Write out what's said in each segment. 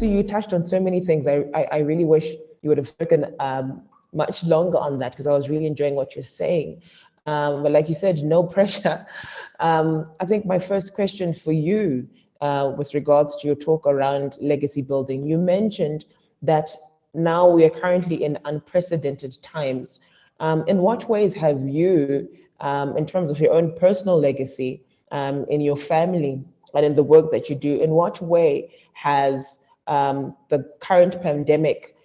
Anesu, you touched on so many things. I really wish you would have spoken much longer on that, because I was really enjoying what you're saying. But like you said, no pressure. I think my first question for you, with regards to your talk around legacy building, you mentioned that now we are currently in unprecedented times. In what ways have you, in terms of your own personal legacy, in your family and in the work that you do, in what way has the current pandemic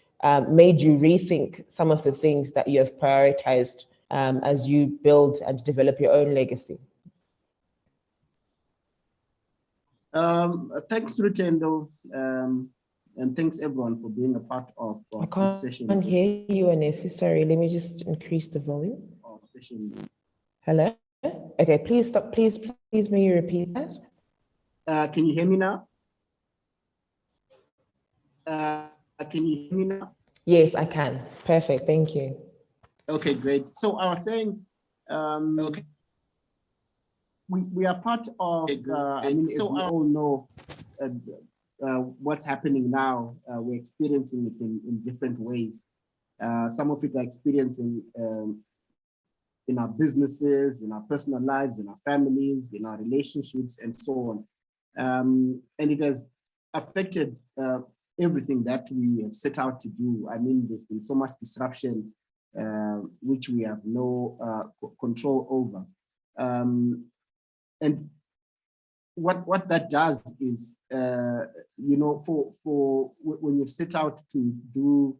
made you rethink some of the things that you have prioritized as you build and develop your own legacy? Thanks, Rutendo, and thanks everyone for being a part of this session. I can't hear you, Anesu. Sorry, let me just increase the volume. Hello? Okay, please stop. Please, may you repeat that? Can you hear me now? Can you hear me now? Yes, I can. Perfect. Thank you. Okay, great. So I was saying, okay, we are part of. I mean, so we all know what's happening now. We're experiencing it in different ways. Some of it are experiencing in our businesses, in our personal lives, in our families, in our relationships, and so on. And it has affected everything that we have set out to do. I mean, there's been so much disruption, which we have no control over. And what that does is, you know, for when you set out to do,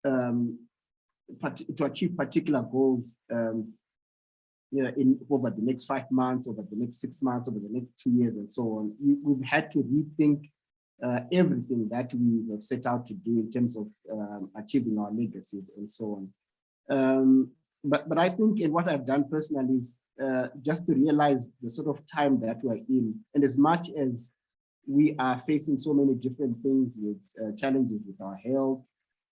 to achieve particular goals, you know, over the next 5 months, over the next 6 months, over the next 2 years, and so on, we've had to rethink everything that we have set out to do in terms of achieving our legacies and so on. But I think in what I've done personally is just to realize the sort of time that we're in, and as much as we are facing so many different things with challenges with our health,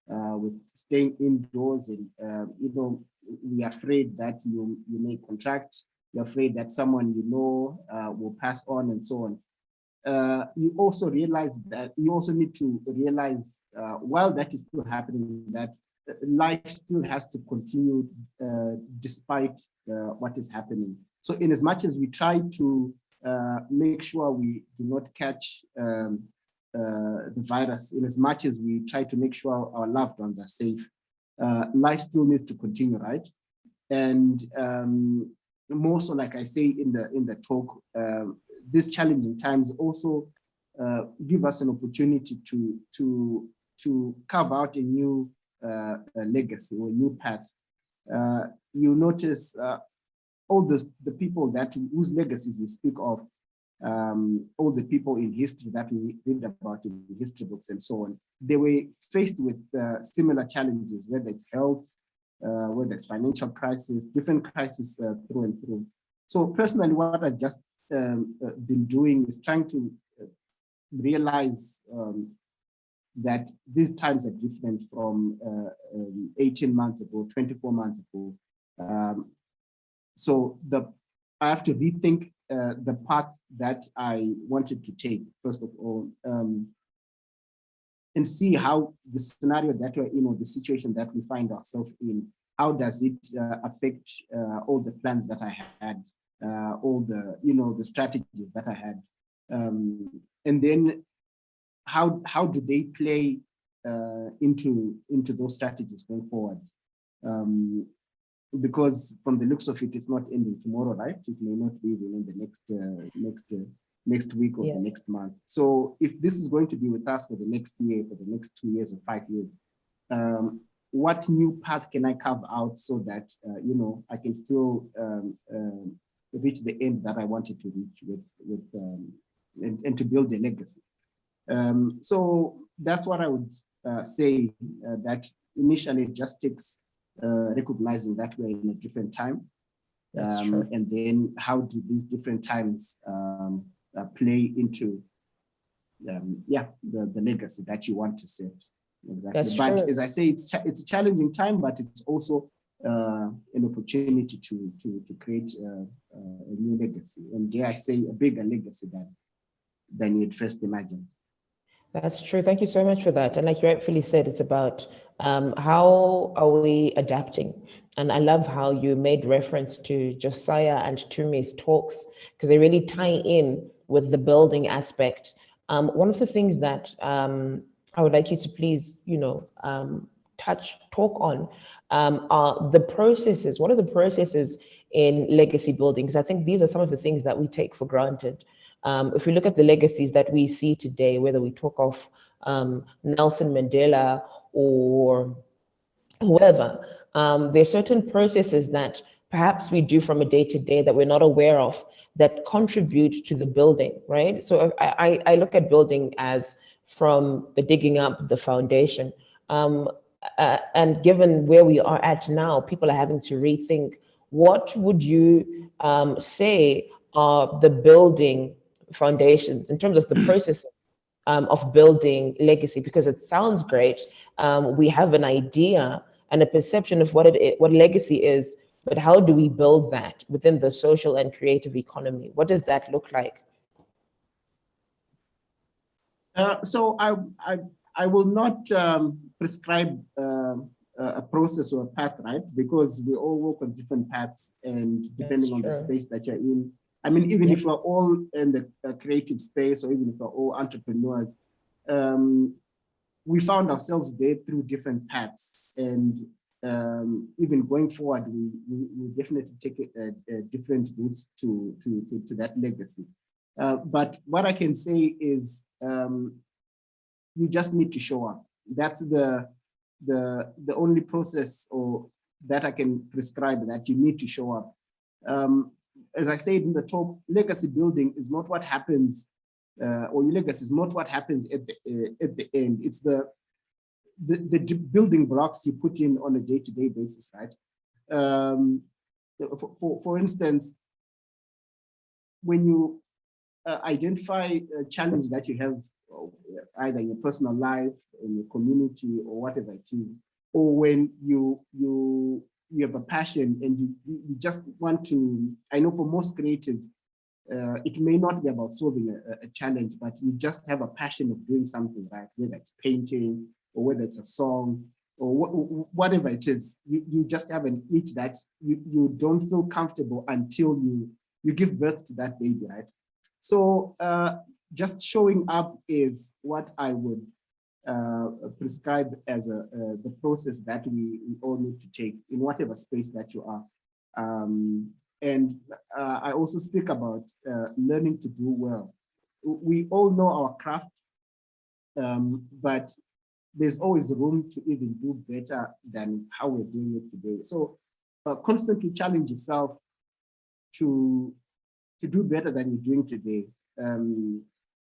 with staying indoors, and you know, we're afraid that you may contract, you're afraid that someone you know will pass on, and so on. You also realize that you also need to realize while that is still happening, that life still has to continue despite what is happening. So in as much as we try to make sure we do not catch the virus, in as much as we try to make sure our loved ones are safe, life still needs to continue, right? And more so, like I say in the talk, these challenging times also give us an opportunity to carve out a new legacy or new path. You notice all the people whose legacies we speak of, all the people in history that we read about in history books and so on, they were faced with similar challenges, whether it's health, whether it's financial crisis, different crises through and through. So personally, what I've just been doing is trying to realize that these times are different from 18 months ago, 24 months ago. So I have to rethink the path that I wanted to take, first of all, and see how the scenario that we're in, or the situation that we find ourselves in, how does it affect all the plans that I had, all the, you know, the strategies that I had, and then how do they play into those strategies going forward? Because from the looks of it, it's not ending tomorrow, right? It may not be even in the next week or the next month. So if this is going to be with us for the next year, for the next 2 years or 5 years, what new path can I carve out so that you know, I can still reach the end that I wanted to reach with and to build a legacy. So that's what I would say, that initially it just takes recognizing that we're in a different time, and then how do these different times play into the legacy that you want to set. Exactly. But as I say, it's a challenging time, but it's also an opportunity to create a new legacy, and dare I say, a bigger legacy than you'd first imagine. That's true. Thank you so much for that. And like you rightfully said, it's about how are we adapting? And I love how you made reference to Josiah and Tumi's talks because they really tie in with the building aspect. One of the things that I would like you to please, talk on are the processes. What are the processes in legacy building? Because I think these are some of the things that we take for granted. If we look at the legacies that we see today, whether we talk of Nelson Mandela or whoever, there are certain processes that perhaps we do from a day to day that we're not aware of that contribute to the building, right? So I look at building as from the digging up the foundation. And given where we are at now, people are having to rethink what would you say are the building foundations in terms of the process of building legacy, because it sounds great. We have an idea and a perception of what legacy is, but how do we build that within the social and creative economy? What does that look like? So I will not prescribe a process or a path, right? Because we all work on different paths, and depending on the space that you're in. I mean, even if we're all in the creative space, or even if we're all entrepreneurs, we found ourselves there through different paths. And even going forward, we definitely take a different routes to that legacy. But what I can say is you just need to show up. That's the only process or that I can prescribe, that you need to show up. As I said in the talk, legacy building is not what happens, or your legacy is not what happens at the end. It's the building blocks you put in on a day-to-day basis, right? For instance, when you identify a challenge that you have, either in your personal life, in your community, or whatever it is, or when you have a passion and you just want to, I know for most creatives, it may not be about solving a challenge, but you just have a passion of doing something, right? Whether it's painting, or whether it's a song, or whatever it is, you just have an itch that you don't feel comfortable until you give birth to that baby, right? So just showing up is what I would prescribe as the process that we all need to take in whatever space that you are. And I also speak about learning to do well. We all know our craft, but there's always room to even do better than how we're doing it today. So constantly challenge yourself to do better than you're doing today.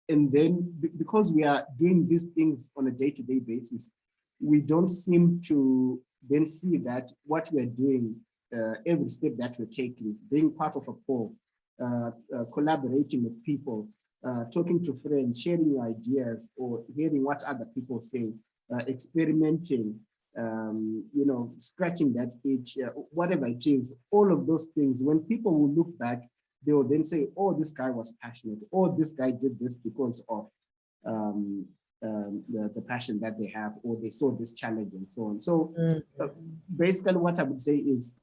And then because we are doing these things on a day-to-day basis, we don't seem to then see that what we're doing, every step that we're taking, being part of a call, collaborating with people, talking to friends, sharing your ideas, or hearing what other people say, experimenting, scratching that itch, whatever it is, all of those things, when people will look back, they will then say, oh, this guy was passionate, or this guy did this because of the passion that they have, or they saw this challenge and so on. So basically what I would say is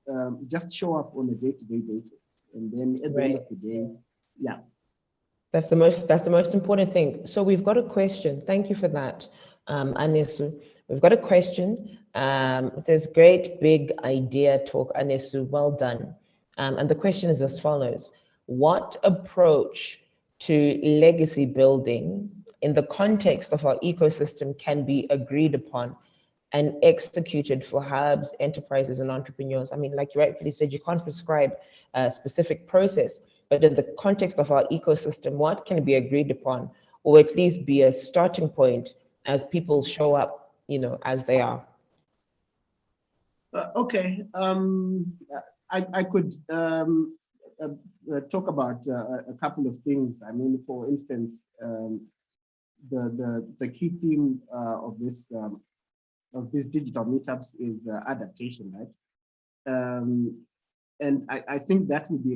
just show up on a day-to-day basis. And then at the end of the day, yeah. That's the most important thing. So we've got a question. Thank you for that, Anesu. We've got a question. It says, great big idea talk, Anesu, well done. And the question is as follows. What approach to legacy building in the context of our ecosystem can be agreed upon and executed for hubs, enterprises, and entrepreneurs? I mean, like you rightfully said, you can't prescribe a specific process, but in the context of our ecosystem, what can be agreed upon, or at least be a starting point as people show up, as they are? Okay, I could talk about a couple of things. I mean, for instance, the key theme of this digital meetups is adaptation, right? And I think that would be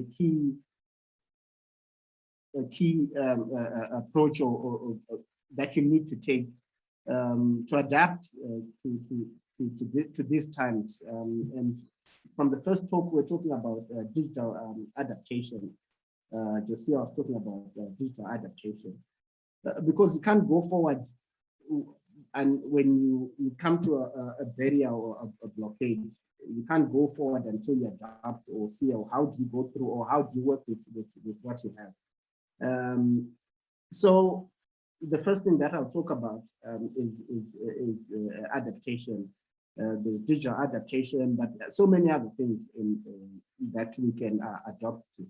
a key approach or that you need to take to adapt to these times. And from the first talk, we're talking about digital adaptation. Josiah was talking about digital adaptation. Because you can't go forward, and when you come to a barrier or a blockade, you can't go forward until you adapt or see how do you go through or how do you work with what you have. So the first thing that I'll talk about is adaptation, the digital adaptation, but so many other things that we can adopt to.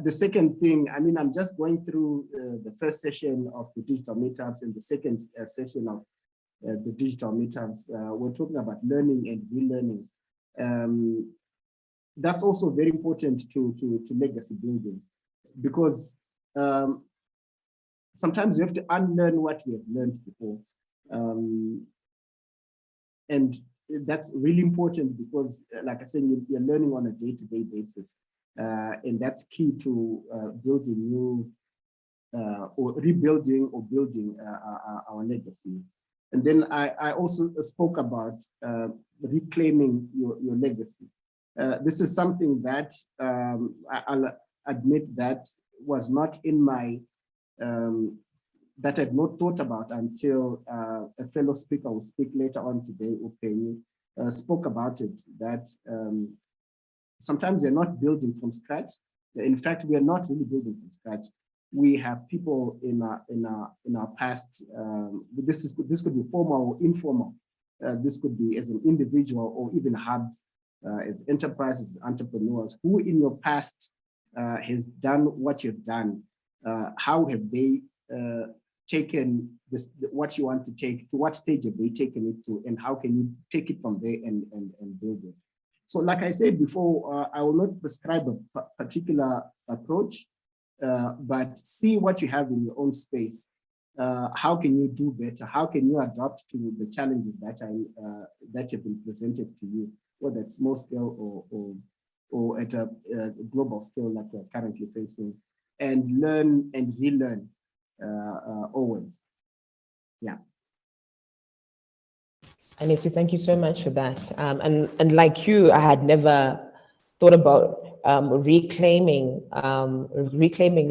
The second thing, I mean, I'm just going through the first session of the digital meetups and the second session of the digital meetups. We're talking about learning and relearning. That's also very important to legacy building, because sometimes we have to unlearn what we have learned before. And that's really important because, like I said, you're learning on a day-to-day basis. And that's key to building new or rebuilding or building our legacy. And then I also spoke about reclaiming your legacy. This is something that I'll admit that was not in my, that I'd not thought about until a fellow speaker will speak later on today, Upenyi, spoke about it, that sometimes we're not building from scratch. In fact, we are not really building from scratch. We have people in our past. This could be formal or informal. This could be as an individual or even hubs, as enterprises, entrepreneurs, who in your past has done what you've done. How have they taken this, what you want to take, to what stage have they taken it to, and how can you take it from there and build it? So like I said before, I will not prescribe a particular approach, but see what you have in your own space. How can you do better? How can you adapt to the challenges that have been presented to you, whether it's small scale or at a global scale like we're currently facing, and learn and relearn always. Yeah. Anesu, thank you so much for that. And like you, I had never thought about reclaiming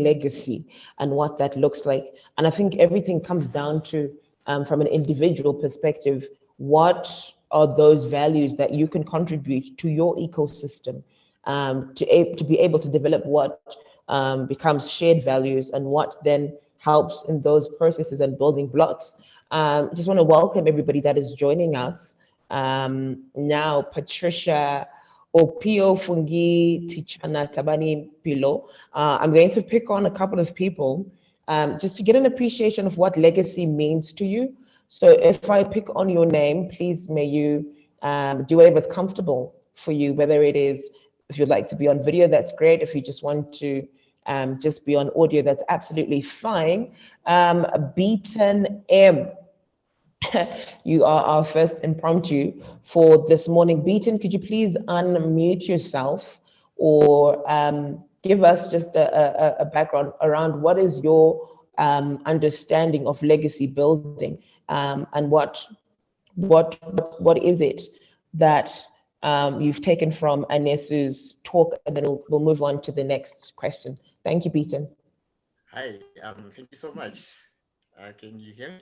legacy and what that looks like. And I think everything comes down to, from an individual perspective, what are those values that you can contribute to your ecosystem, to be able to develop what becomes shared values, and what then helps in those processes and building blocks. Just want to welcome everybody that is joining us now. Patricia, Opio Fungi, Tichana Tabani Pilo. I'm going to pick on a couple of people just to get an appreciation of what legacy means to you. So if I pick on your name, please may you do whatever's comfortable for you, whether it is, if you'd like to be on video, that's great. If you just want to just be on audio, that's absolutely fine. Beaton M. You are our first impromptu for this morning. Beaton, could you please unmute yourself, or give us just a background around what is your understanding of legacy building, and what is it that you've taken from Anesu's talk, and then we'll move on to the next question. Thank you, Beaton. Hi, thank you so much. Can you hear me?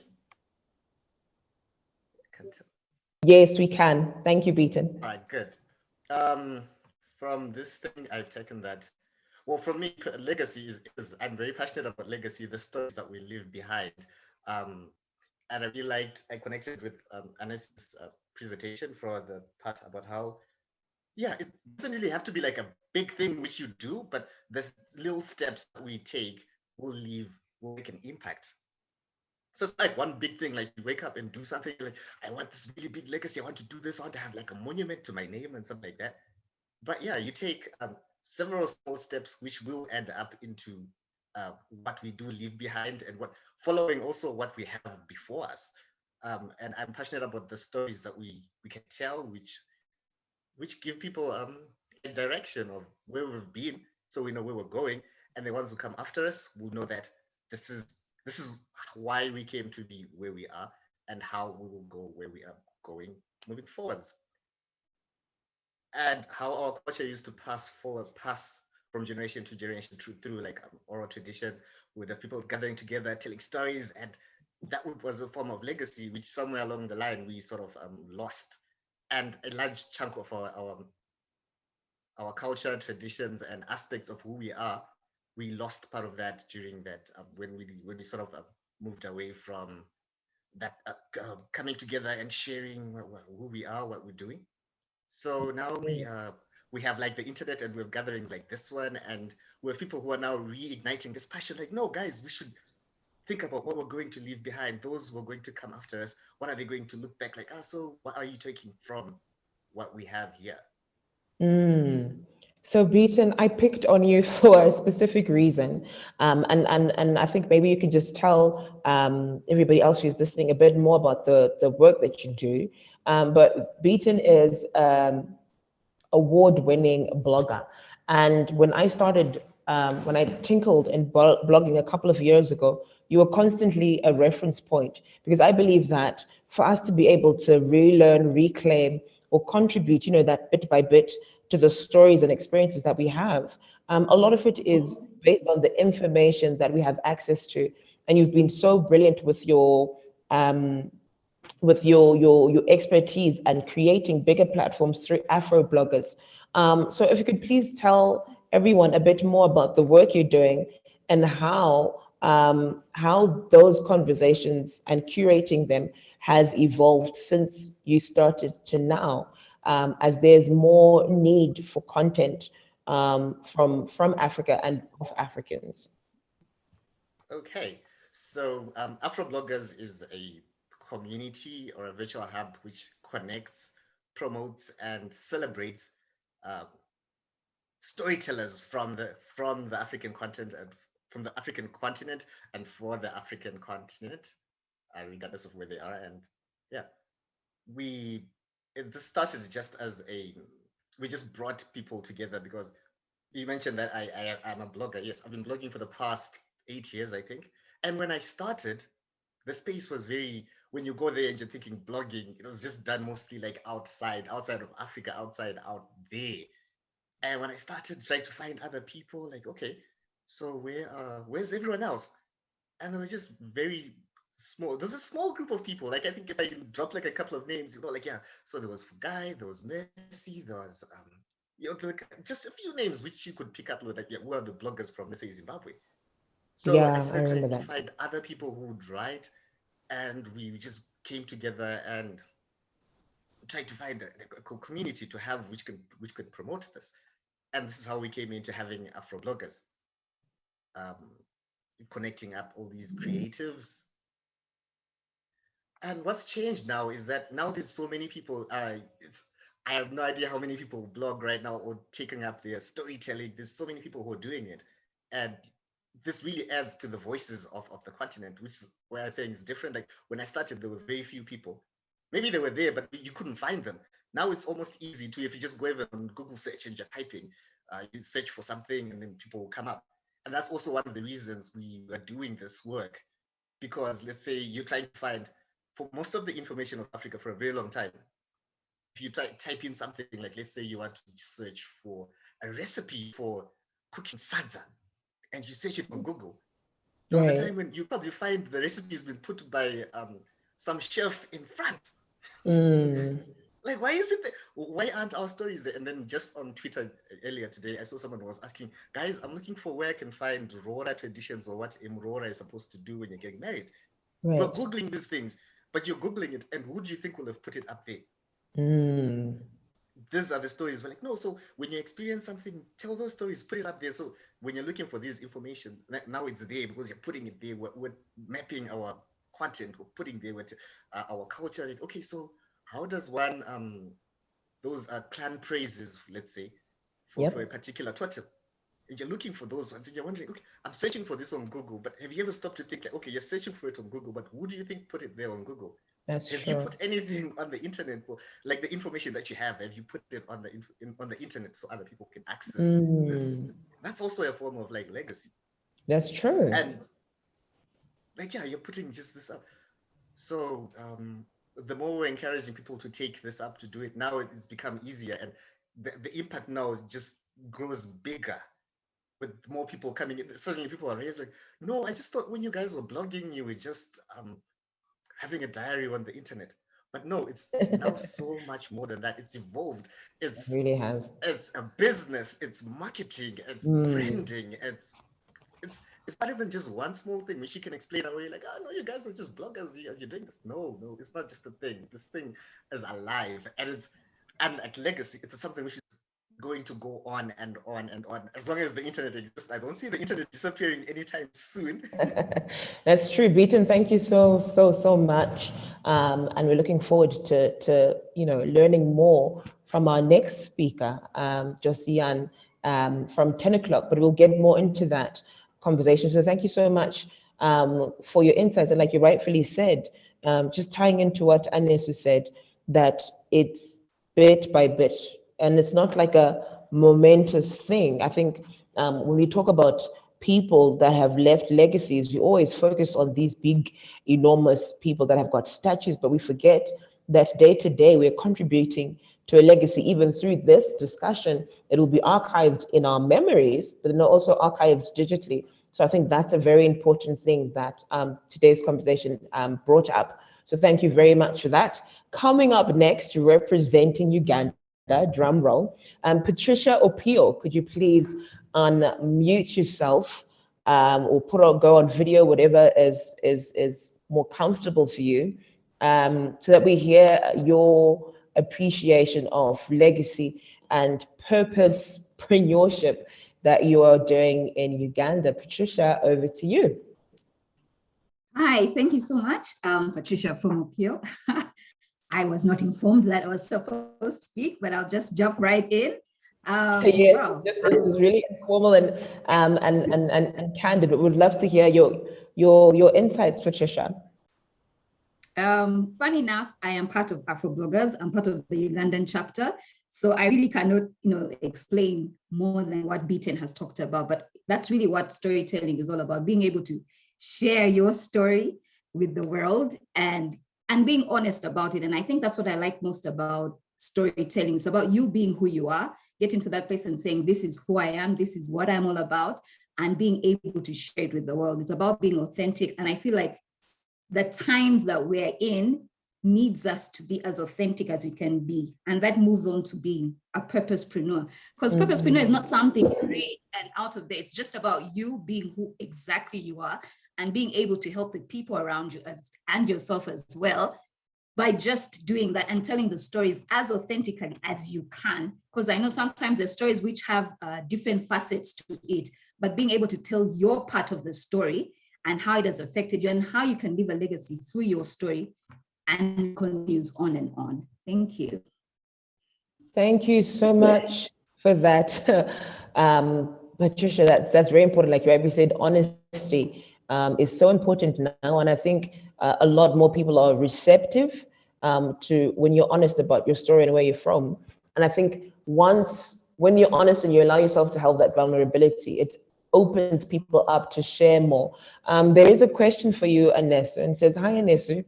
Yes, we can. Thank you, Beaton. All right, good. From this thing, I've taken that. Well, for me, legacy is I'm very passionate about legacy, the stories that we leave behind. And I really liked, I connected with Anesu's presentation for the part about how, yeah, it doesn't really have to be like a big thing which you do, but the little steps that we take will make an impact. So it's like one big thing, like you wake up and do something like, I want this really big legacy. I want to do this. I want to have like a monument to my name and something like that. But yeah, you take several small steps which will add up into what we do leave behind, and following also what we have before us. And I'm passionate about the stories that we can tell, which give people a direction of where we've been, so we know where we're going, and the ones who come after us will know that this is this is why we came to be where we are and how we will go where we are going moving forwards. And how our culture used to pass from generation to generation through like oral tradition, with the people gathering together, telling stories, and that was a form of legacy, which somewhere along the line we sort of lost. And a large chunk of our culture, traditions, and aspects of who we are, we lost part of that during that when we sort of moved away from that coming together and sharing who we are, what we're doing. So now we have like the internet, and we have gatherings like this one, and we have people who are now reigniting this passion. Like, no, guys, we should think about what we're going to leave behind. Those who are going to come after us, what are they going to look back like? Ah, so what are you taking from what we have here? So, Beaton, I picked on you for a specific reason. And I think maybe you could just tell everybody else who's listening a bit more about the work that you do. But Beaton is award-winning blogger. And when I started, when I tinkled in blogging a couple of years ago, you were constantly a reference point, because I believe that for us to be able to relearn, reclaim, or contribute, that bit by bit to the stories and experiences that we have, a lot of it is based on the information that we have access to. And you've been so brilliant with your your expertise and creating bigger platforms through Afrobloggers. So if you could please tell everyone a bit more about the work you're doing and how those conversations and curating them has evolved since you started to now, as there's more need for content from Africa and of Africans. Okay, so Afrobloggers is a community or a virtual hub which connects, promotes, and celebrates uh, storytellers from the African content and from the African continent and for the African continent, regardless of where they are. And yeah, this started just as we just brought people together because you mentioned that I'm a blogger. Yes, I've been blogging for the past 8 years, I think. And when I started, the space was when you go there and you're thinking blogging, it was just done mostly like outside of Africa, outside out there. And when I started trying to find other people, like, okay, so where's everyone else? And there was just very small. There's a small group of people. Like, I think if I drop like a couple of names, like, yeah. So there was Guy, there was Messi, there was like just a few names which you could pick up with, like, yeah, who are the bloggers from, let's say, Zimbabwe. So I Yeah, I started trying remember to that. find other people who would write, and we just came together and tried to find a community to have which could promote this. And this is how we came into having Afrobloggers, um, connecting up all these creatives. And what's changed now is that now there's so many people. I have no idea how many people blog right now or taking up their storytelling. There's so many people who are doing it, and this really adds to the voices of the continent, which is where I'm saying is different. Like when I started, there were very few people. Maybe they were there, but you couldn't find them. Now it's almost easy to, if you just go even on Google search and you're typing, you search for something and then people will come up. And that's also one of the reasons we are doing this work, because let's say you're trying to find, for most of the information of Africa for a very long time, if you type in something like, let's say you want to search for a recipe for cooking sadza, and you search it on Google, there was a Right. time when you probably find the recipe has been put by some chef in France. Mm. Like, why is it that, why aren't our stories there? And then just on Twitter earlier today, I saw someone was asking, guys, I'm looking for where I can find Rora traditions or what Rora is supposed to do when you're getting married. We're Right. Googling these things, but you're Googling it, and who do you think will have put it up there? Mm. These are the stories. We're like, no, so when you experience something, tell those stories, put it up there. So when you're looking for this information, now it's there because you're putting it there. We're mapping our content, we're putting there with our culture. Like, okay, so how does one those clan praises, let's say, for a Yep. particular totem? And you're looking for those ones, and you're wondering, okay, I'm searching for this on Google, but have you ever stopped to think, like, okay, you're searching for it on Google, but who do you think put it there on Google? That's Have you true. put anything on the internet for, like, the information that you have you put it on on the internet so other people can access this? Mm. That's also a form of like legacy. That's true. And like, yeah, you're putting just this up. So the more we're encouraging people to take this up, to do it now, it's become easier, and the impact now just grows bigger with more people coming in. Suddenly people are raising, like, no, I just thought when you guys were blogging, you were just having a diary on the internet. But no, it's now so much more than that. It's evolved. It It's really has. it's a business, it's marketing, it's Mm. branding, it's not even just one small thing which you can explain away, like, oh no, you guys are just bloggers, you're doing this. No, it's not just a thing. This thing is alive, and it's, and like legacy, it's something which is going to go on and on and on as long as the internet exists. I don't see the internet disappearing anytime soon. That's true, Beaton. Thank you so much, and we're looking forward to learning more from our next speaker, Josiane, from 10 o'clock. But we'll get more into that conversation. So thank you so much for your insights. And like you rightfully said, just tying into what Anesu said, that it's bit by bit, and it's not like a momentous thing. I think when we talk about people that have left legacies, we always focus on these big, enormous people that have got statues, but we forget that day to day we're contributing to a legacy. Even through this discussion, it will be archived in our memories, but then also archived digitally. So I think that's a very important thing that today's conversation brought up. So thank you very much for that. Coming up next, representing Uganda, drum roll, Patricia Opio, could you please unmute yourself or go on video, whatever is more comfortable for you, so that we hear your appreciation of legacy and purposepreneurship that you are doing in Uganda. Patricia, over to you. Hi, thank you so much. Patricia from Opio. I was not informed that I was supposed to speak, but I'll just jump right in. Yes, wow. This is really informal and candid. We'd love to hear your insights, Patricia. Funny enough, I am part of Afrobloggers. I'm part of the Ugandan chapter. So I really cannot, explain more than what Beaton has talked about, but that's really what storytelling is all about, being able to share your story with the world and being honest about it. And I think that's what I like most about storytelling. It's about you being who you are, getting to that place and saying, this is who I am, this is what I'm all about, and being able to share it with the world. It's about being authentic. And I feel like the times that we're in needs us to be as authentic as we can be. And that moves on to being a purposepreneur. Because purposepreneur is not something great and out of there. It's just about you being who exactly you are and being able to help the people around you and yourself as well by just doing that and telling the stories as authentically as you can. Because I know sometimes there's stories which have different facets to it, but being able to tell your part of the story and how it has affected you and how you can leave a legacy through your story and continues on and on. Thank you. Thank you so much for that, Patricia. That's very important. Like you already said, honesty is so important now, and I think a lot more people are receptive to when you're honest about your story and where you're from. And I think when you're honest and you allow yourself to have that vulnerability, it opens people up to share more. There is a question for you, Anesu, and says, hi, Anesu.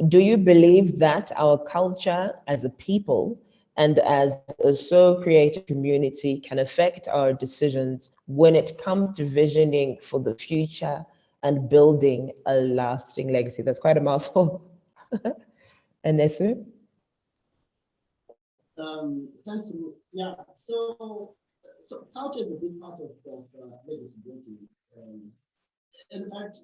Do you believe that our culture as a people and as a SoCreative community can affect our decisions when it comes to visioning for the future and building a lasting legacy? That's quite a mouthful. Anesu? Thanks. Yeah, so culture is a big part of legacy building. In fact,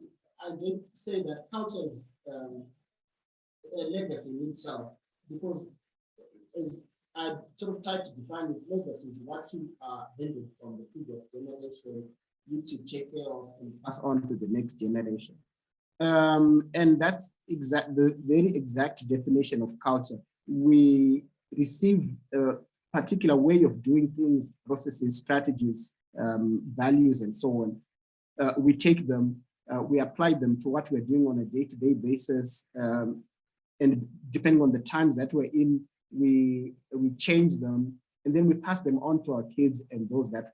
I did say that culture is a legacy in itself, because as I sort of tried to define it, legacy is what you are handed from the previous generation, which you take care of and pass on to the next generation. And that's the very exact definition of culture. We receive a particular way of doing things, processes, strategies, values, and so on. We take them, we apply them to what we're doing on a day-to-day basis, and depending on the times that we're in, we change them, and then we pass them on to our kids and those that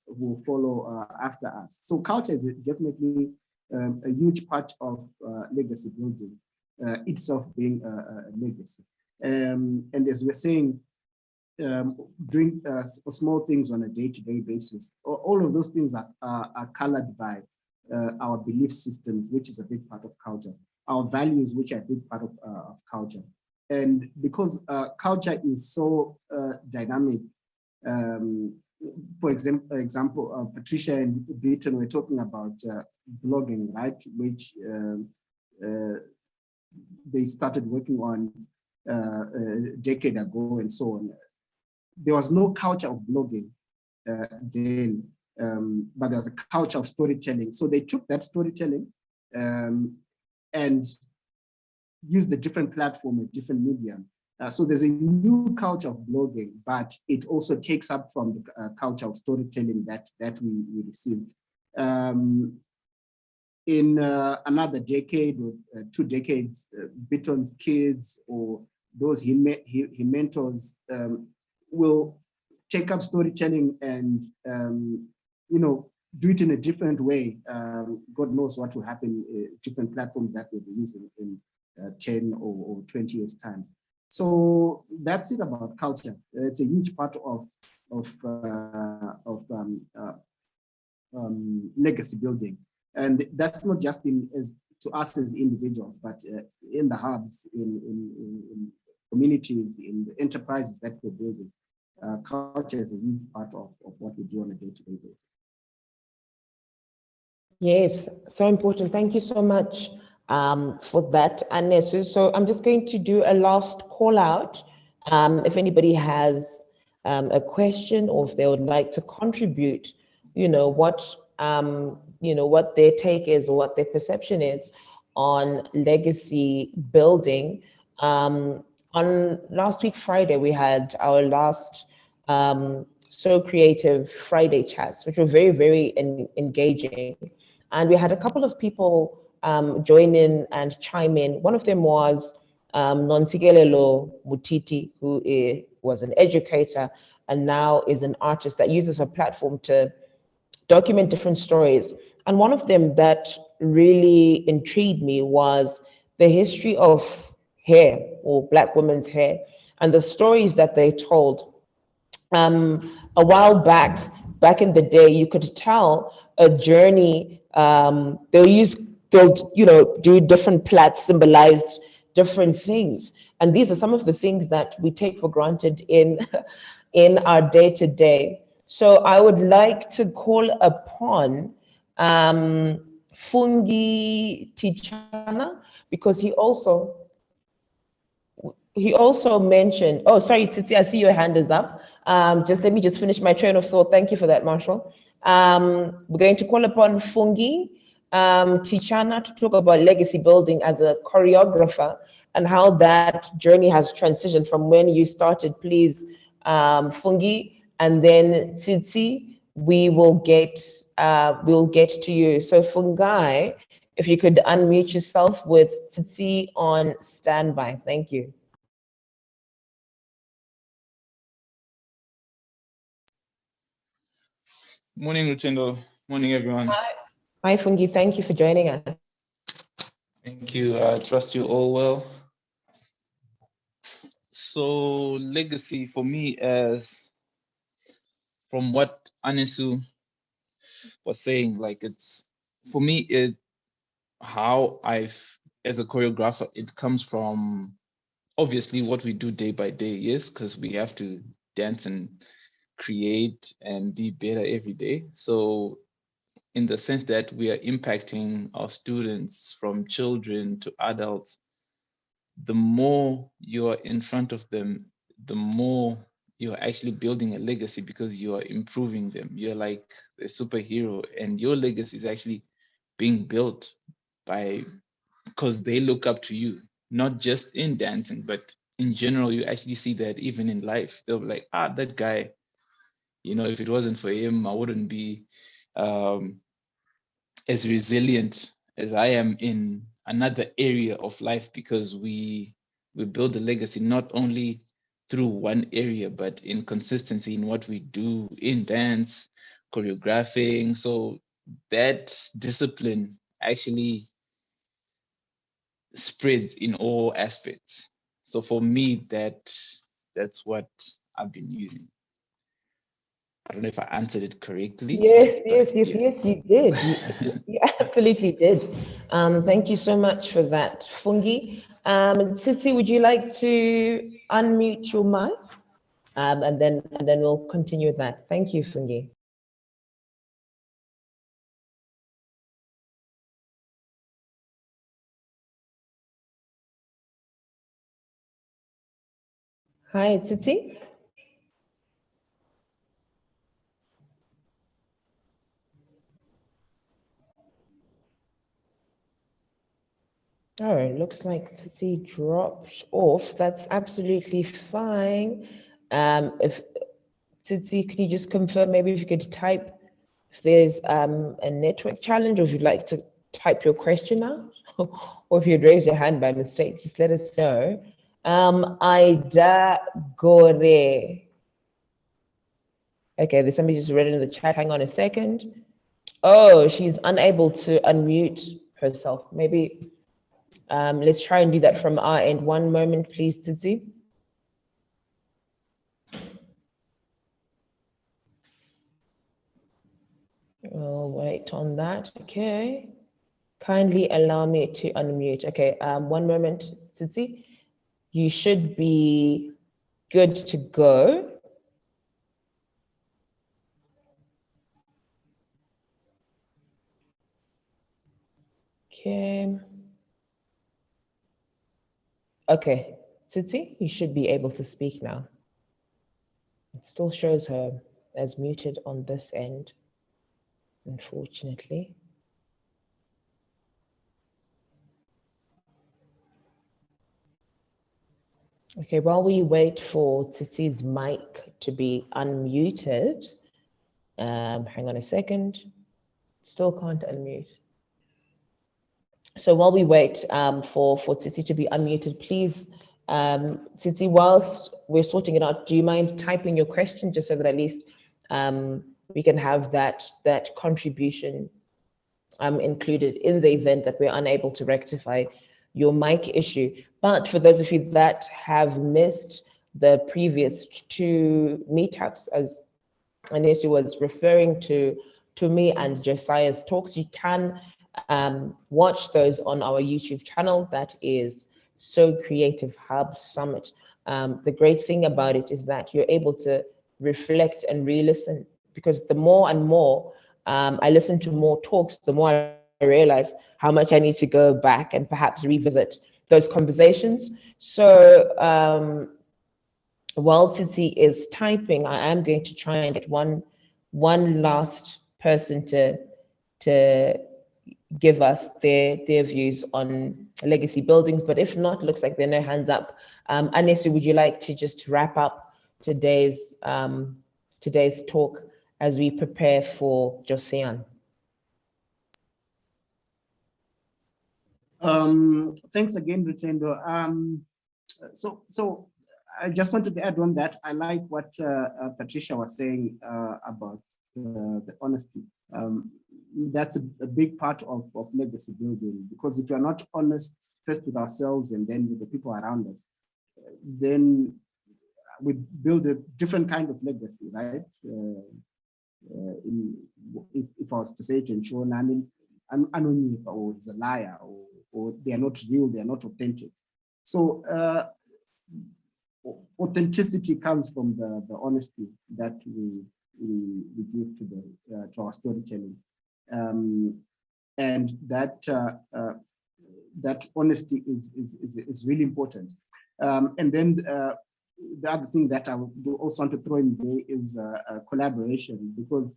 will follow after us. So culture is definitely a huge part of legacy building itself being a legacy. And as we're saying, doing small things on a day-to-day basis, all of those things are colored by our belief systems, which is a big part of culture, our values, which are a big part of culture. And because culture is so dynamic, for example, Patricia and Beaton were talking about blogging, right? Which they started working on a decade ago and so on. There was no culture of blogging then, but there was a culture of storytelling. So they took that storytelling and used a different platform, a different medium. So there's a new culture of blogging, but it also takes up from the culture of storytelling that we received. In another decade or 2 decades, Beaton's kids or those he mentors will take up storytelling and do it in a different way. God knows what will happen, different platforms that we'll be using in 10 or 20 years time. So that's it about culture. It's a huge part of legacy building. And that's not just to us as individuals, but in the hubs, in communities, in the enterprises that we're building. Culture is a huge part of what we do on a day-to-day basis. Yes, so important. Thank you so much for that, Anesu. So I'm just going to do a last call out. If anybody has a question or if they would like to contribute, what their take is or what their perception is on legacy building. On last week, Friday, we had our last SoCreative Friday chats, which were very, very engaging. And we had a couple of people join in and chime in. One of them was Nontigelelo Mutiti, who was an educator and now is an artist that uses her platform to document different stories. And one of them that really intrigued me was the history of hair or Black women's hair and the stories that they told. A while back in the day, you could tell a journey. They'll do different plats, symbolized different things, and these are some of the things that we take for granted in our day-to-day. So I would like to call upon Fungi Tichana, because he also mentioned, oh, sorry, Titi, I see your hand is up. Let me finish my train of thought. Thank you for that, Marshall. We're going to call upon Fungi Tichana to talk about legacy building as a choreographer and how that journey has transitioned from when you started. Please, Fungi, and then Titi, we'll get to you. So Fungi, if you could unmute yourself with Titi on standby. Thank you. Morning, Lutendo. Morning, everyone. Hi, Fungi. Thank you for joining us. Thank you. I trust you all well. So, legacy for me, as from what Anesu was saying, it's for me, how as a choreographer, it comes from obviously what we do day by day, yes, because we have to dance and create and be better every day. So in the sense that we are impacting our students from children to adults, the more you are in front of them, the more you're actually building a legacy because you are improving them. You're like a superhero, and your legacy is actually being built because they look up to you, not just in dancing, but in general. You actually see that even in life. They'll be like, that guy, if it wasn't for him, I wouldn't be as resilient as I am in another area of life, because we build a legacy not only through one area, but in consistency in what we do in dance, choreographing. So that discipline, actually spreads in all aspects. So for me, that's what I've been using. I don't know if I answered it correctly. Yes, but yes, you did. You absolutely did. Thank you so much for that, Fungi. Tsitsi, would you like to unmute your mic? And then we'll continue with that. Thank you, Fungi. Hi, Tsitsi. Oh, it looks like Tsitsi dropped off. That's absolutely fine. If Tsitsi, can you just confirm maybe if you could type if there's a network challenge, or if you'd like to type your question out, or if you'd raised your hand by mistake, just let us know. Aida Gore. Okay, there's somebody just read it in the chat. Hang on a second. Oh, she's unable to unmute herself. Maybe let's try and do that from our end. One moment, please, Tsitsi. We'll wait on that. Okay. Kindly allow me to unmute. Okay, one moment, Tsitsi. You should be good to go. Okay. Okay, Tsitsi, you should be able to speak now. It still shows her as muted on this end, unfortunately. Okay, while we wait for Tsitsi's mic to be unmuted, hang on a second. Still can't unmute. So while we wait for Tsitsi to be unmuted, please, Tsitsi, whilst we're sorting it out, do you mind typing your question just so that at least we can have that contribution included in the event that we're unable to rectify your mic issue. But for those of you that have missed the previous two meetups, as Anesu was referring to me and Josiah's talks, you can watch those on our YouTube channel. That is SoCreative Hub Summit. The great thing about it is that you're able to reflect and re-listen, because the more and more I listen to more talks, the more I realize how much I need to go back and perhaps revisit those conversations. So while Tsitsi is typing, I am going to try and get one last person to give us their views on legacy buildings. But if not, looks like there are no hands up. Anesu, would you like to just wrap up today's talk as we prepare for Josiane? Thanks again, Rutendo. So I just wanted to add on that. I like what Patricia was saying about the honesty. That's a big part of legacy building, because if you're not honest first with ourselves and then with the people around us, then we build a different kind of legacy, right? If I was to say it in short, I mean, or it's a liar, or they are not real, they are not authentic. So authenticity comes from the honesty that we give to our storytelling, and that honesty is really important. And then the other thing that I would also want to throw in there is collaboration, because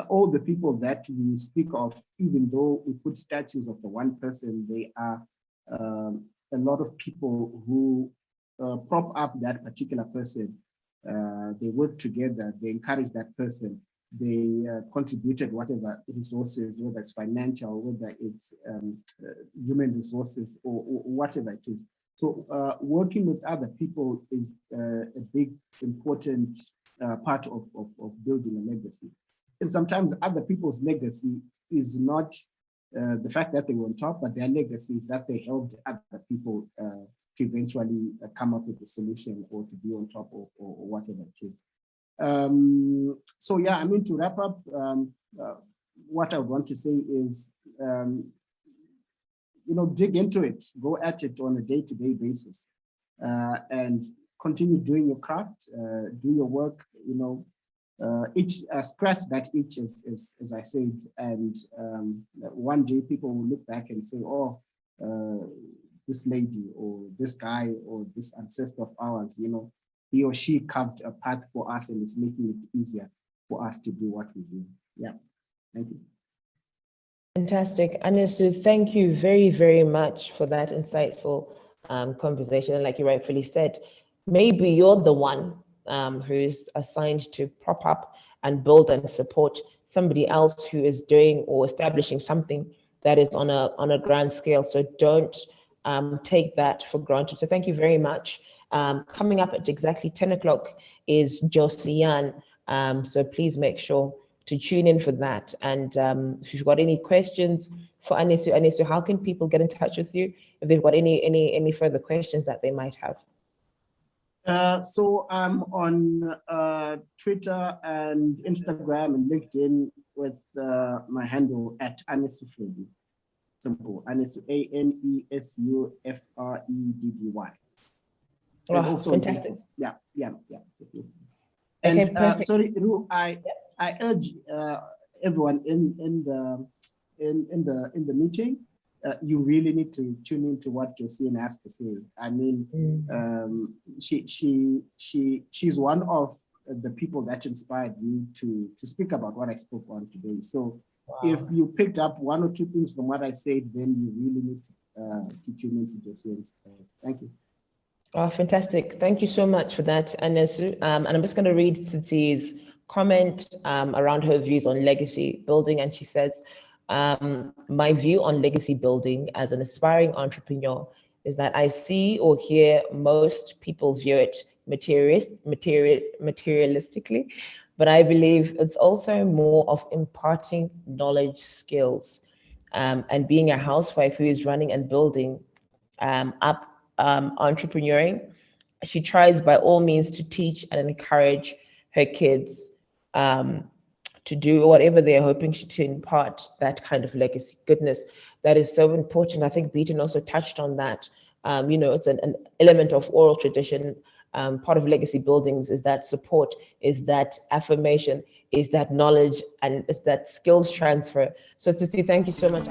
all the people that we speak of, even though we put statues of the one person, they are a lot of people who prop up that particular person. They work together, they encourage that person, they contributed whatever resources, whether it's financial, whether it's human resources, or whatever it is. So working with other people is a big, important part of building a legacy. And sometimes other people's legacy is not the fact that they were on top, but their legacy is that they helped other people to eventually come up with a solution or to be on top or whatever it is. So yeah, I mean, to wrap up, what I would want to say is, you know, dig into it, go at it on a day-to-day basis, and continue doing your craft, do your work, you know, scratch that itch, as I said, and one day people will look back and say, oh, this lady or this guy or this ancestor of ours, you know, he or she carved a path for us and it's making it easier for us to do what we do. Yeah, thank you. Fantastic. Anesu, thank you very, very much for that insightful conversation. And like you rightfully said, maybe you're the one who's assigned to prop up and build and support somebody else who is doing or establishing something that is on a grand scale. So don't take that for granted. So thank you very much. Coming up at exactly 10 o'clock is Josiane. So please make sure to tune in for that. And if you've got any questions for Anesu, how can people get in touch with you if they've got any further questions that they might have? So I'm on Twitter and Instagram and LinkedIn with my handle at Anesu Freddy. Simple. Anesu, ANESU FREDDY. And also fantastic. Yeah. And Okay, sorry, Ru, I urge everyone in the meeting. You really need to tune into what Josiane has to say. I mean, she's one of the people that inspired me to speak about what I spoke on today. So if you picked up one or two things from what I said, then you really need to tune into Josiane. Thank you. Oh, fantastic. Thank you so much for that, Anesu. And I'm just going to read Tsitsi's comment around her views on legacy building. And she says, my view on legacy building as an aspiring entrepreneur is that I see or hear most people view it materialistically, but I believe it's also more of imparting knowledge, skills, and being a housewife who is running and building up entrepreneuring. She tries by all means to teach and encourage her kids to do whatever they're hoping to impart that kind of legacy. Goodness, that is so important. I think Beaton also touched on that. You know, it's an element of oral tradition. Part of legacy buildings is that support, is that affirmation, is that knowledge, and is that skills transfer. So Tsitsi, thank you so much.